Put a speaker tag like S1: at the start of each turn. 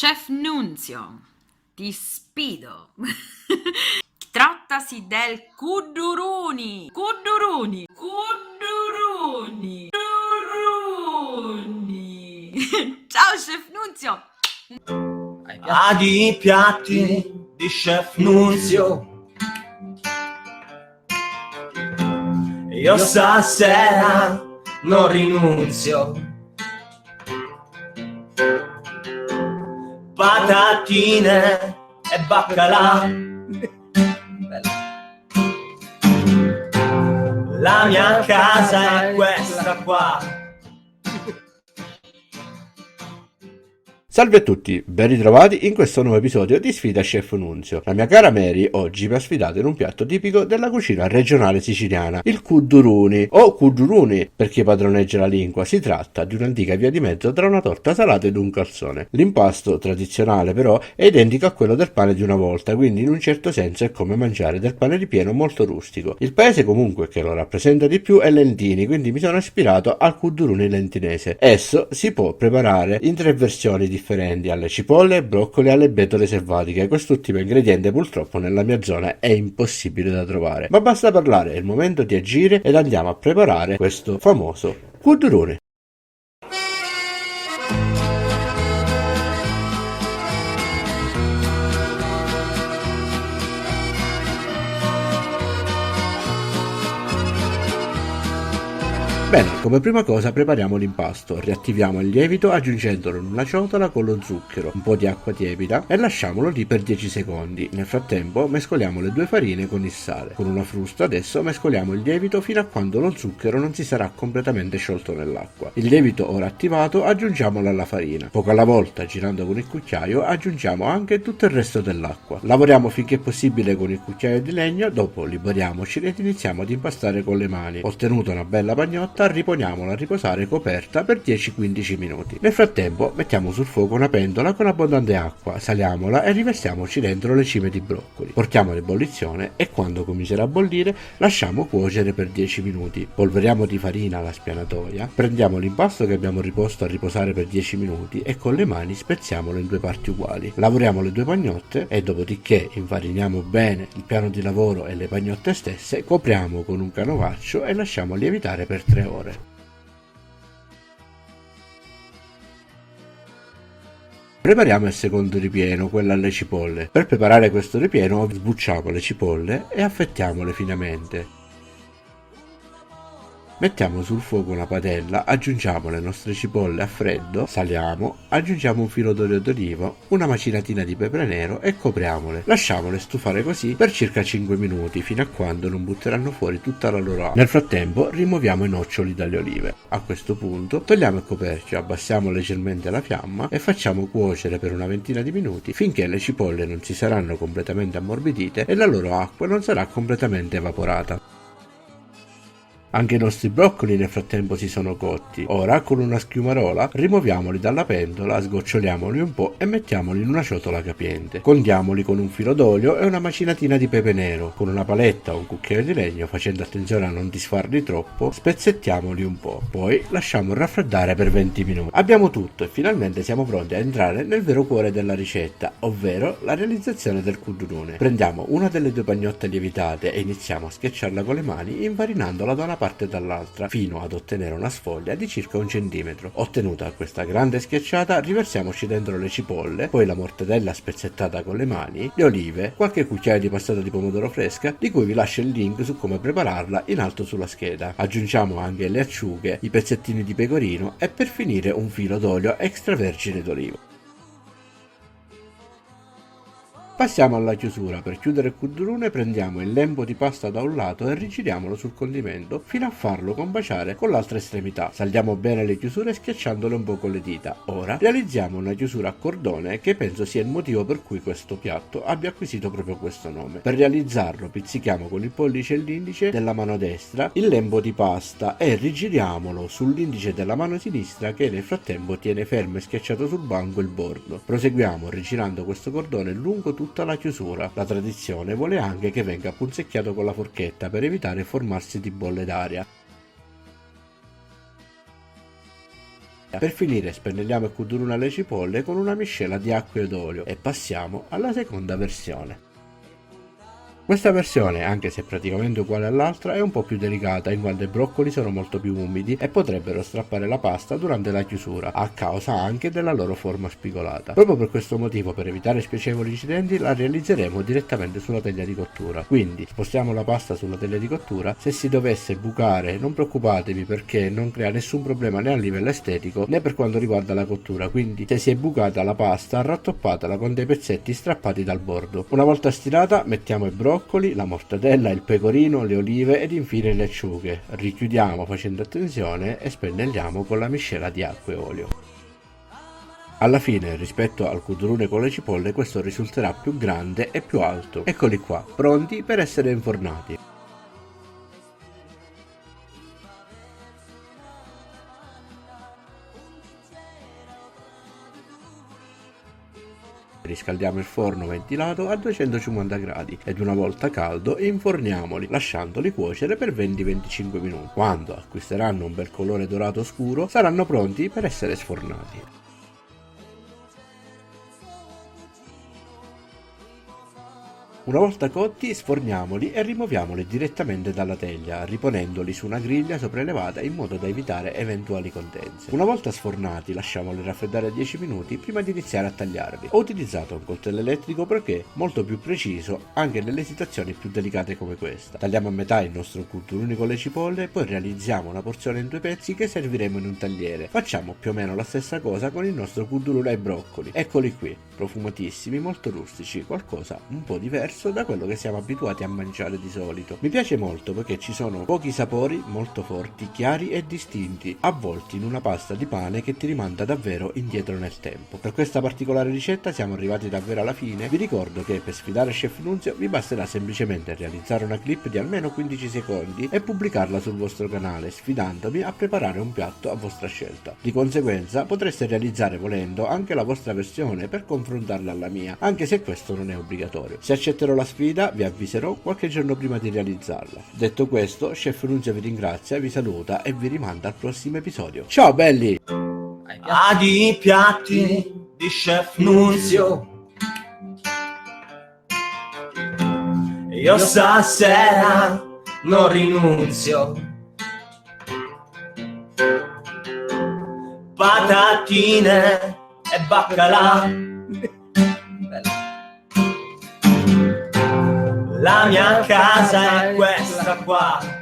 S1: Chef Nunzio, ti sfido. Trattasi del Kuduruni. Kuduruni. Kuduruni. Kuduruni. Ciao Chef Nunzio.
S2: I piatti di Chef Nunzio. Io stasera non rinunzio. Patatine e baccalà. La mia casa è questa qua.
S3: Salve a tutti, ben ritrovati in questo nuovo episodio di Sfida Chef Nunzio. La mia cara Mary oggi mi ha sfidato in un piatto tipico della cucina regionale siciliana, il Kuduruni o Kuduruni per chi padroneggia la lingua. Si tratta di un'antica via di mezzo tra una torta salata ed un calzone. L'impasto tradizionale però è identico a quello del pane di una volta, quindi in un certo senso è come mangiare del pane ripieno molto rustico. Il paese comunque che lo rappresenta di più è Lentini, quindi mi sono ispirato al Kuduruni lentinese. Esso si può preparare in tre versioni differenti: alle cipolle, ai broccoli e alle betole selvatiche. Quest'ultimo ingrediente purtroppo nella mia zona è impossibile da trovare, ma basta parlare, è il momento di agire ed andiamo a preparare questo famoso Kuduruni. Bene, come prima cosa prepariamo l'impasto, riattiviamo il lievito aggiungendolo in una ciotola con lo zucchero, un po' di acqua tiepida e lasciamolo lì per 10 secondi. Nel frattempo mescoliamo le due farine con il sale. Con una frusta adesso mescoliamo il lievito fino a quando lo zucchero non si sarà completamente sciolto nell'acqua. Il lievito ora attivato aggiungiamolo alla farina. Poco alla volta, girando con il cucchiaio, aggiungiamo anche tutto il resto dell'acqua. Lavoriamo finché è possibile con il cucchiaio di legno, dopo liberiamoci ed iniziamo ad impastare con le mani. Ottenuta una bella pagnotta, riponiamola a riposare coperta per 10-15 minuti. Nel frattempo mettiamo sul fuoco una pentola con abbondante acqua, saliamola e riversiamoci dentro le cime di broccoli. Portiamo in ebollizione e quando comincerà a bollire lasciamo cuocere per 10 minuti. Polveriamo di farina la spianatoia, prendiamo l'impasto che abbiamo riposto a riposare per 10 minuti e con le mani spezziamolo in due parti uguali. Lavoriamo le due pagnotte e dopodiché infariniamo bene il piano di lavoro e le pagnotte stesse, copriamo con un canovaccio e lasciamo lievitare per 3 ore. Prepariamo il secondo ripieno, quello alle cipolle. Per preparare questo ripieno sbucciamo le cipolle e affettiamole finemente. Mettiamo sul fuoco una padella, aggiungiamo le nostre cipolle a freddo, saliamo, aggiungiamo un filo d'olio d'oliva, una macinatina di pepe nero e copriamole. Lasciamole stufare così per circa 5 minuti, fino a quando non butteranno fuori tutta la loro acqua. Nel frattempo rimuoviamo i noccioli dalle olive. A questo punto togliamo il coperchio, abbassiamo leggermente la fiamma e facciamo cuocere per una ventina di minuti finché le cipolle non si saranno completamente ammorbidite e la loro acqua non sarà completamente evaporata. Anche i nostri broccoli nel frattempo si sono cotti. Ora con una schiumarola rimuoviamoli dalla pentola, sgoccioliamoli un po' e mettiamoli in una ciotola capiente. Condiamoli con un filo d'olio e una macinatina di pepe nero. Con una paletta o un cucchiaio di legno, facendo attenzione a non disfarli troppo, spezzettiamoli un po'. Poi lasciamo raffreddare per 20 minuti. Abbiamo tutto e finalmente siamo pronti a entrare nel vero cuore della ricetta, ovvero la realizzazione del Kuduruni. Prendiamo una delle due pagnotte lievitate e iniziamo a schiacciarla con le mani, infarinandola da una parte e dall'altra fino ad ottenere una sfoglia di circa 1 centimetro. Ottenuta questa grande schiacciata, riversiamoci dentro le cipolle, poi la mortadella spezzettata con le mani, le olive, qualche cucchiaio di passata di pomodoro fresca, di cui vi lascio il link su come prepararla in alto sulla scheda. Aggiungiamo anche le acciughe, i pezzettini di pecorino e per finire un filo d'olio extravergine d'oliva. Passiamo alla chiusura. Per chiudere il Kuduruni prendiamo il lembo di pasta da un lato e rigiriamolo sul condimento fino a farlo combaciare con l'altra estremità. Saldiamo bene le chiusure schiacciandole un po' con le dita. Ora realizziamo una chiusura a cordone che penso sia il motivo per cui questo piatto abbia acquisito proprio questo nome. Per realizzarlo pizzichiamo con il pollice e l'indice della mano destra il lembo di pasta e rigiriamolo sull'indice della mano sinistra che nel frattempo tiene fermo e schiacciato sul banco il bordo. Proseguiamo rigirando questo cordone lungo tutto tutta la chiusura. La tradizione vuole anche che venga punzecchiato con la forchetta per evitare il formarsi di bolle d'aria. Per finire spennelliamo il kudurun alle cipolle con una miscela di acqua ed olio e passiamo alla seconda versione. Questa versione, anche se praticamente uguale all'altra, è un po' più delicata in quanto i broccoli sono molto più umidi e potrebbero strappare la pasta durante la chiusura, a causa anche della loro forma spigolata. Proprio per questo motivo, per evitare spiacevoli incidenti, la realizzeremo direttamente sulla teglia di cottura. Quindi spostiamo la pasta sulla teglia di cottura. Se si dovesse bucare, non preoccupatevi perché non crea nessun problema né a livello estetico né per quanto riguarda la cottura, quindi se si è bucata la pasta rattoppatela con dei pezzetti strappati dal bordo. Una volta stirata mettiamo i broccoli, la mortadella, il pecorino, le olive ed infine le acciughe. Richiudiamo facendo attenzione e spennelliamo con la miscela di acqua e olio. Alla fine, rispetto al kudurun con le cipolle, questo risulterà più grande e più alto. Eccoli qua, pronti per essere infornati. Riscaldiamo il forno ventilato a 250 gradi ed una volta caldo inforniamoli, lasciandoli cuocere per 20-25 minuti. Quando acquisteranno un bel colore dorato scuro, saranno pronti per essere sfornati. Una volta cotti, sforniamoli e rimuoviamoli direttamente dalla teglia, riponendoli su una griglia sopraelevata in modo da evitare eventuali condense. Una volta sfornati, lasciamoli raffreddare 10 minuti prima di iniziare a tagliarli. Ho utilizzato un coltello elettrico perché è molto più preciso anche nelle situazioni più delicate come questa. Tagliamo a metà il nostro kudurun con le cipolle, poi realizziamo una porzione in 2 pezzi che serviremo in un tagliere. Facciamo più o meno la stessa cosa con il nostro kudurun ai broccoli. Eccoli qui, profumatissimi, molto rustici, qualcosa un po' diverso da quello che siamo abituati a mangiare di solito. Mi piace molto perché ci sono pochi sapori molto forti, chiari e distinti, avvolti in una pasta di pane che ti rimanda davvero indietro nel tempo. Per questa particolare ricetta siamo arrivati davvero alla fine. Vi ricordo che per sfidare Chef Nunzio vi basterà semplicemente realizzare una clip di almeno 15 secondi e pubblicarla sul vostro canale, sfidandomi a preparare un piatto a vostra scelta. Di conseguenza potreste realizzare volendo anche la vostra versione per confrontarla alla mia, anche se questo non è obbligatorio. Se accetterò la sfida vi avviserò qualche giorno prima di realizzarla. Detto questo, Chef Nunzio vi ringrazia, vi saluta e vi rimanda al prossimo episodio. Ciao belli!
S2: Ad i piatti di Chef Nunzio, io stasera non rinunzio. Patatine e baccalà, la mia casa è questa qua.